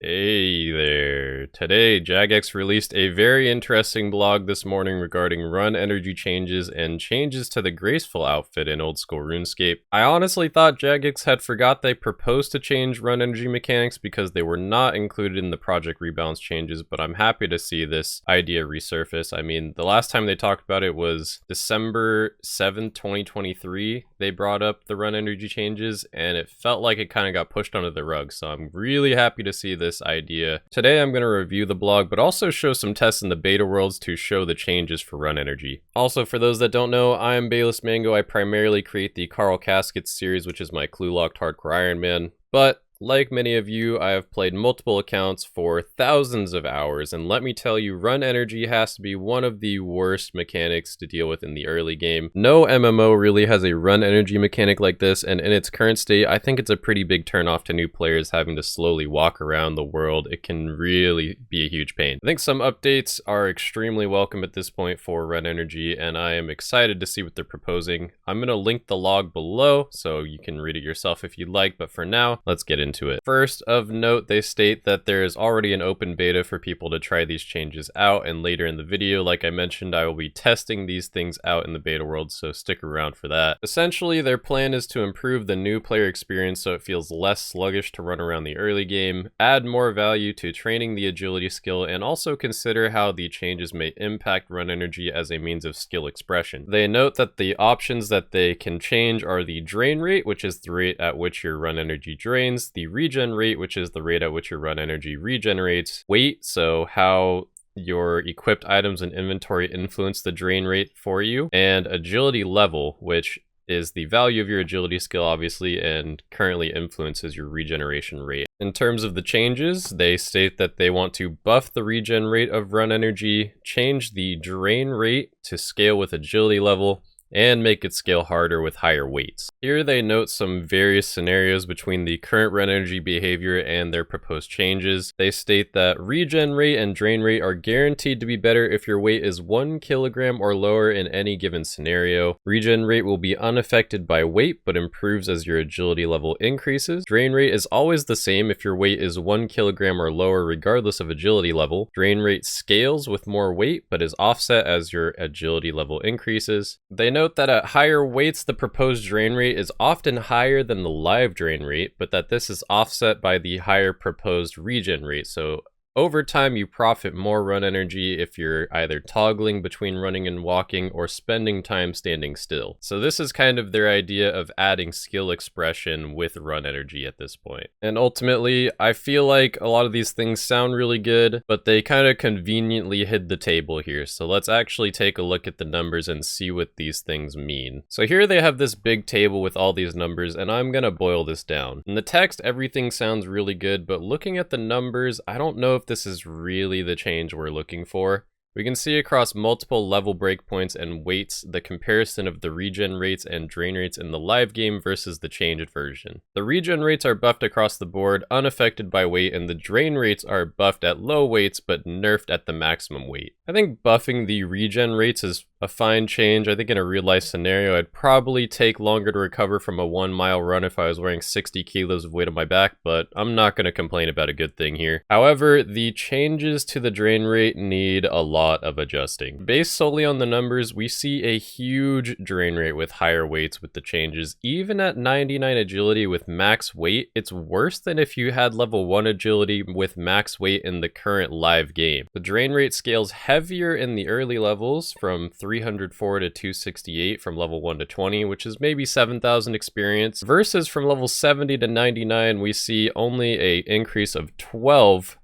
Hey there. Today, Jagex released a very interesting blog this morning regarding run energy changes and changes to the graceful outfit in Old School Runescape. I honestly thought Jagex had forgot they proposed to change run energy mechanics because they were not included in the project rebalance changes, but I'm happy to see this idea resurface. I mean, the last time they talked about it was December 7th, 2023. They brought up the run energy changes, and it felt like it kind of got pushed under the rug, so I'm really happy to see this idea. Today I'm going to review the blog, but also show some tests in the beta worlds to show the changes for run energy. Also, for those that don't know, I am BailusMango. I primarily create the Carl Caskets series, which is my clue-locked hardcore Iron Man, but like many of you, I have played multiple accounts for thousands of hours, and let me tell you, run energy has to be one of the worst mechanics to deal with in the early game. No MMO really has a run energy mechanic like this, and in its current state, I think it's a pretty big turnoff to new players having to slowly walk around the world. It can really be a huge pain. I think some updates are extremely welcome at this point for run energy, and I am excited to see what they're proposing. I'm going to link the log below, so you can read it yourself if you'd like, but for now, let's get into it. First, of note, they state that there is already an open beta for people to try these changes out, and later in the video, like I mentioned, I will be testing these things out in the beta world, so stick around for that. Essentially, their plan is to improve the new player experience so it feels less sluggish to run around the early game, add more value to training the agility skill, and also consider how the changes may impact run energy as a means of skill expression. They note that the options that they can change are the drain rate, which is the rate at which your run energy drains, the regen rate, which is the rate at which your run energy regenerates, weight, so how your equipped items and inventory influence the drain rate for you, and agility level, which is the value of your agility skill, obviously, and currently influences your regeneration rate. In terms of the changes, they state that they want to buff the regen rate of run energy, change the drain rate to scale with agility level, and make it scale harder with higher weights. Here they note some various scenarios between the current run energy behavior and their proposed changes. They state that regen rate and drain rate are guaranteed to be better if your weight is 1 kilogram or lower in any given scenario. Regen rate will be unaffected by weight but improves as your agility level increases. Drain rate is always the same if your weight is 1 kilogram or lower regardless of agility level. Drain rate scales with more weight but is offset as your agility level increases. They note that at higher weights, the proposed drain rate is often higher than the live drain rate, but that this is offset by the higher proposed regen rate. So over time, you profit more run energy if you're either toggling between running and walking or spending time standing still. So this is kind of their idea of adding skill expression with run energy at this point. And ultimately, I feel like a lot of these things sound really good, but they kind of conveniently hid the table here. So let's actually take a look at the numbers and see what these things mean. So here they have this big table with all these numbers, and I'm gonna boil this down. In the text, everything sounds really good, but looking at the numbers, I don't know if this is really the change we're looking for. We can see across multiple level breakpoints and weights the comparison of the regen rates and drain rates in the live game versus the changed version. The regen rates are buffed across the board, unaffected by weight, and the drain rates are buffed at low weights but nerfed at the maximum weight. I think buffing the regen rates is a fine change. I think in a real life scenario, I'd probably take longer to recover from a 1 mile run if I was wearing 60 kilos of weight on my back, but I'm not going to complain about a good thing here. However, the changes to the drain rate need a lot of adjusting. Based solely on the numbers, we see a huge drain rate with higher weights with the changes. Even at 99 agility with max weight, it's worse than if you had level 1 agility with max weight in the current live game. The drain rate scales heavier in the early levels from 304 to 268 from level 1 to 20, which is maybe 7,000 experience, versus from level 70 to 99, we see only an increase of 12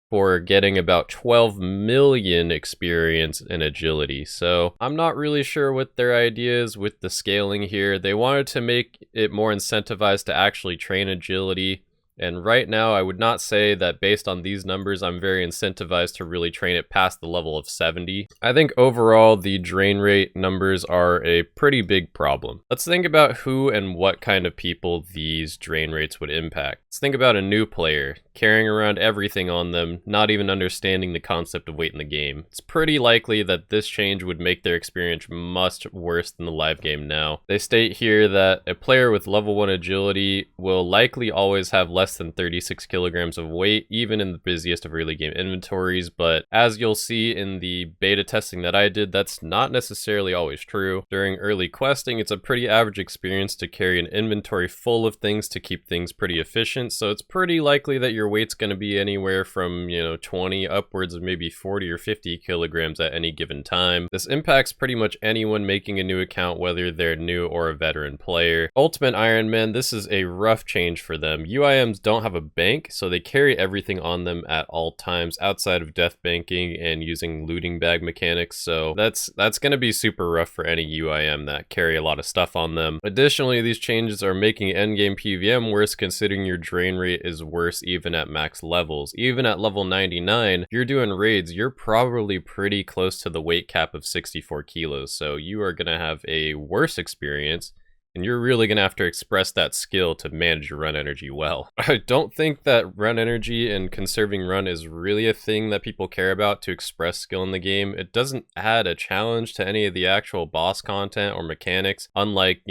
for getting about 12 million experience in agility. So I'm not really sure what their idea is with the scaling here. They wanted to make it more incentivized to actually train agility. And right now, I would not say that based on these numbers, I'm very incentivized to really train it past the level of 70. I think overall, the drain rate numbers are a pretty big problem. Let's think about who and what kind of people these drain rates would impact. Let's think about a new player. carrying around everything on them, not even understanding the concept of weight in the game. It's pretty likely that this change would make their experience much worse than the live game now. They state here that a player with level 1 agility will likely always have less than 36 kilograms of weight, even in the busiest of early game inventories, but as you'll see in the beta testing that I did, that's not necessarily always true. During early questing, it's a pretty average experience to carry an inventory full of things to keep things pretty efficient, so it's pretty likely that your weight's going to be anywhere from, 20 upwards of maybe 40 or 50 kilograms at any given time. This impacts pretty much anyone making a new account, whether they're new or a veteran player. Ultimate Iron Man, this is a rough change for them. UIMs don't have a bank, so they carry everything on them at all times outside of death banking and using looting bag mechanics, so that's going to be super rough for any UIM that carry a lot of stuff on them. Additionally, these changes are making endgame PVM worse, considering your drain rate is worse even at max levels. Even at level 99, if you're doing raids, you're probably pretty close to the weight cap of 64 kilos, so you are going to have a worse experience, and you're really going to have to express that skill to manage your run energy well. I don't think that run energy and conserving run is really a thing that people care about to express skill in the game. It doesn't add a challenge to any of the actual boss content or mechanics, unlike,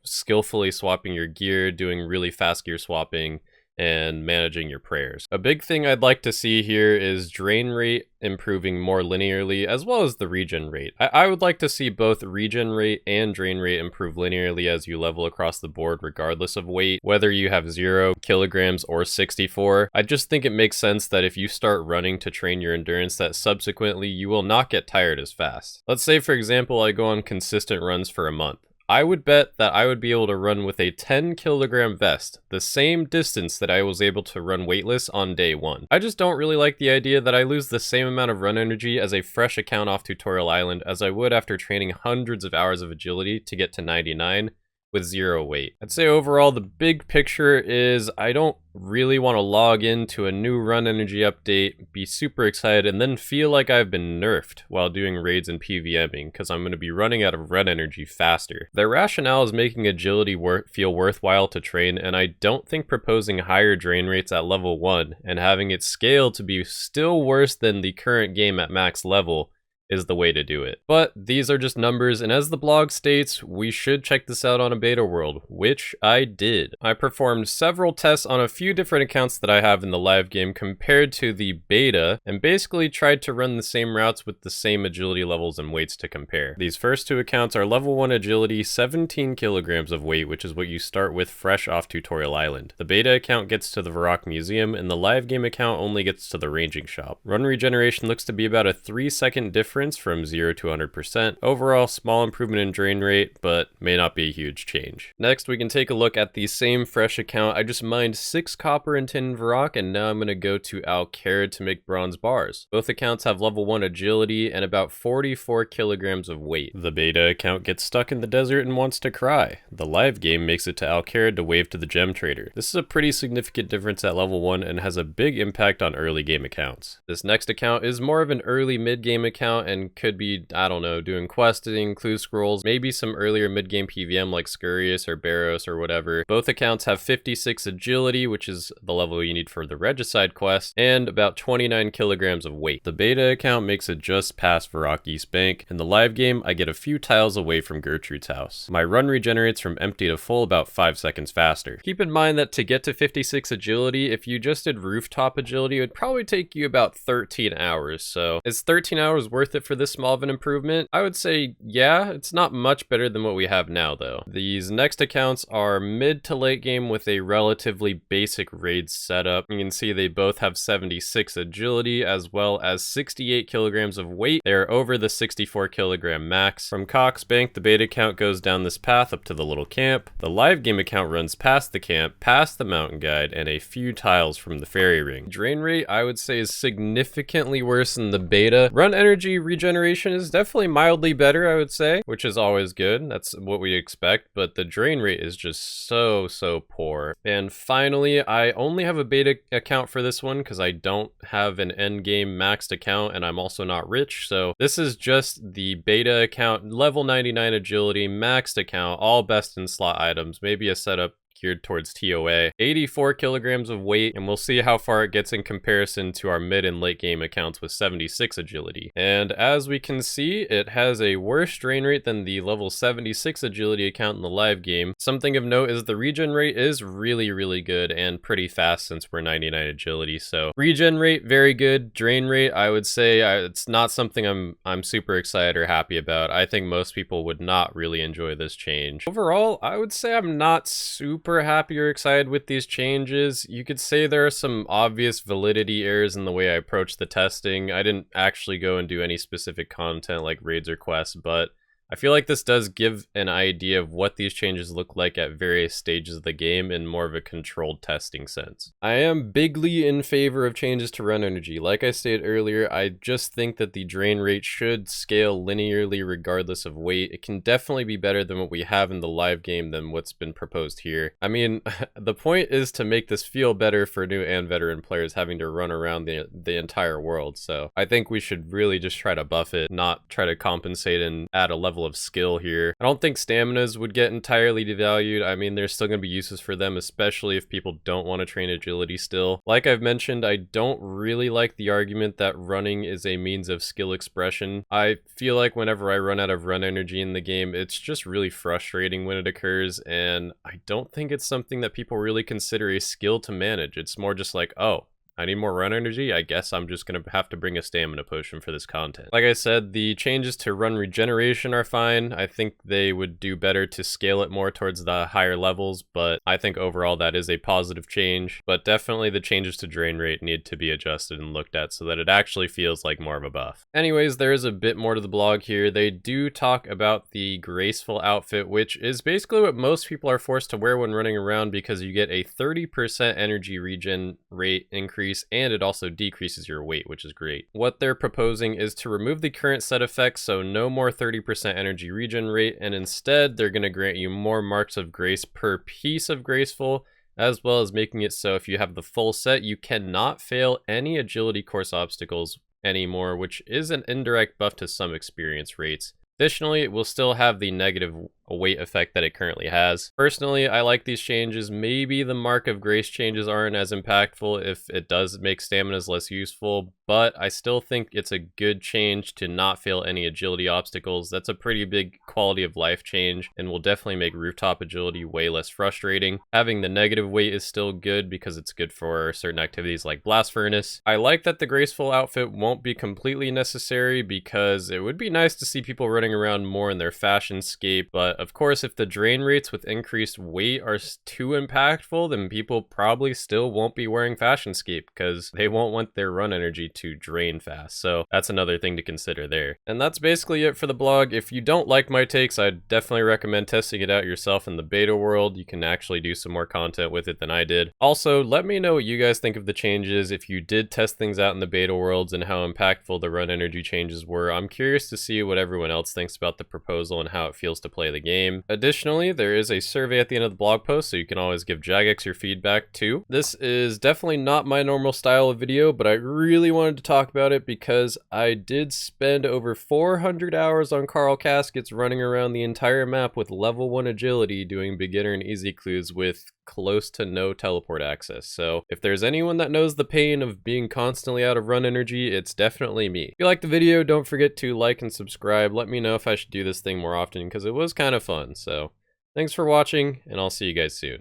skillfully swapping your gear, doing really fast gear swapping, and managing your prayers. A big thing I'd like to see here is drain rate improving more linearly, as well as the regen rate. I would like to see both regen rate and drain rate improve linearly as you level across the board regardless of weight, whether you have 0 kilograms or 64. I just think it makes sense that if you start running to train your endurance, that subsequently you will not get tired as fast. Let's say, for example, I go on consistent runs for a month. I would bet that I would be able to run with a 10 kilogram vest, the same distance that I was able to run weightless on day 1. I just don't really like the idea that I lose the same amount of run energy as a fresh account off Tutorial Island as I would after training hundreds of hours of agility to get to 99 with 0 weight. I'd say overall the big picture is I don't really want to log into a new run energy update, be super excited, and then feel like I've been nerfed while doing raids and PVMing, because I'm going to be running out of run energy faster. Their rationale is making agility feel worthwhile to train, and I don't think proposing higher drain rates at level 1 and having it scale to be still worse than the current game at max level is the way to do it. But these are just numbers, and as the blog states, we should check this out on a beta world, which I did. I performed several tests on a few different accounts that I have in the live game compared to the beta, and basically tried to run the same routes with the same agility levels and weights to compare. These first two accounts are level 1 agility, 17 kilograms of weight, which is what you start with fresh off Tutorial Island. The beta account gets to the Varrock Museum, and the live game account only gets to the ranging shop. Run regeneration looks to be about a 3-second difference from 0 to 100%. Overall, small improvement in drain rate, but may not be a huge change. Next, we can take a look at the same fresh account. I just mined 6 copper and tin Varrock, and now I'm going to go to Alcarid to make bronze bars. Both accounts have level 1 agility and about 44 kilograms of weight. The beta account gets stuck in the desert and wants to cry. The live game makes it to Alcarid to wave to the gem trader. This is a pretty significant difference at level 1 and has a big impact on early game accounts. This next account is more of an early mid-game account and could be, I don't know, doing questing, clue scrolls, maybe some earlier mid-game PVM like Scurious or Barros or whatever. Both accounts have 56 agility, which is the level you need for the Regicide quest, and about 29 kilograms of weight. The beta account makes it just past Varrock East Bank. In the live game, I get a few tiles away from Gertrude's house. My run regenerates from empty to full about 5 seconds faster. Keep in mind that to get to 56 agility, if you just did rooftop agility, it would probably take you about 13 hours. So is 13 hours worth it for this small of an improvement? I would say yeah. It's not much better than what we have now though. These next accounts are mid to late game with a relatively basic raid setup. You can see they both have 76 agility as well as 68 kilograms of weight. They're over the 64 kilogram max. From Cox Bank, the beta account goes down this path up to the little camp. The live game account runs past the camp, past the mountain guide, and a few tiles from the fairy ring. Drain rate, I would say, is significantly worse than the beta. Run energy regeneration is definitely mildly better, I would say, which is always good. That's what we expect, but the drain rate is just so poor. And finally, I only have a beta account for this one because I don't have an end game maxed account and I'm also not rich, so this is just the beta account, level 99 agility, maxed account, all best in slot items, maybe a setup geared towards TOA, 84 kilograms of weight, and we'll see how far it gets in comparison to our mid and late game accounts with 76 agility. And as we can see, it has a worse drain rate than the level 76 agility account in the live game. Something of note is the regen rate is really good and pretty fast since we're 99 agility. So regen rate, very good. Drain rate, I would say it's not something I'm super excited or happy about. I think most people would not really enjoy this change. Overall, I would say I'm not super happy or excited with these changes. You could say there are some obvious validity errors in the way I approach the testing. I didn't actually go and do any specific content like raids or quests, but I feel like this does give an idea of what these changes look like at various stages of the game in more of a controlled testing sense. I am bigly in favor of changes to run energy. Like I stated earlier, I just think that the drain rate should scale linearly regardless of weight. It can definitely be better than what we have in the live game than what's been proposed here. I mean, the point is to make this feel better for new and veteran players having to run around the entire world. So I think we should really just try to buff it, not try to compensate and add a level of skill here. I don't think staminas would get entirely devalued. I mean, there's still going to be uses for them, especially if people don't want to train agility still. Like I've mentioned, I don't really like the argument that running is a means of skill expression. I feel like whenever I run out of run energy in the game, it's just really frustrating when it occurs, and I don't think it's something that people really consider a skill to manage. It's more just like, oh, I need more run energy, I guess I'm just going to have to bring a stamina potion for this content. Like I said, the changes to run regeneration are fine. I think they would do better to scale it more towards the higher levels, but I think overall that is a positive change. But definitely the changes to drain rate need to be adjusted and looked at so that it actually feels like more of a buff. Anyways, there is a bit more to the blog here. They do talk about the graceful outfit, which is basically what most people are forced to wear when running around because you get a 30% energy regen rate increase, and it also decreases your weight, which is great. What they're proposing is to remove the current set effects, so no more 30% energy regen rate, and instead they're going to grant you more marks of grace per piece of graceful, as well as making it so if you have the full set, you cannot fail any agility course obstacles anymore, which is an indirect buff to some experience rates. Additionally, it will still have the negative weight effect that it currently has. Personally, I like these changes. Maybe the mark of grace changes aren't as impactful if it does make staminas less useful, but I still think it's a good change to not fail any agility obstacles. That's a pretty big quality of life change and will definitely make rooftop agility way less frustrating. Having the negative weight is still good because it's good for certain activities like Blast Furnace. I like that the graceful outfit won't be completely necessary because it would be nice to see people running around more in their fashion scape, but of course, if the drain rates with increased weight are too impactful, then people probably still won't be wearing fashion scape because they won't want their run energy to drain fast. So that's another thing to consider there. And that's basically it for the blog. If you don't like my takes, I'd definitely recommend testing it out yourself in the beta world. You can actually do some more content with it than I did. Also, let me know what you guys think of the changes, if you did test things out in the beta worlds and how impactful the run energy changes were. I'm curious to see what everyone else thinks about the proposal and how it feels to play the game. Additionally, there is a survey at the end of the blog post, so you can always give Jagex your feedback too. This is definitely not my normal style of video, but I really wanted to talk about it because I did spend over 400 hours on Carl Caskets running around the entire map with level 1 agility doing beginner and easy clues with close to no teleport access. So if there's anyone that knows the pain of being constantly out of run energy, it's definitely me. If you liked the video, don't forget to like and subscribe. Let me know if I should do this thing more often because it was kind of fun. So thanks for watching, and I'll see you guys soon.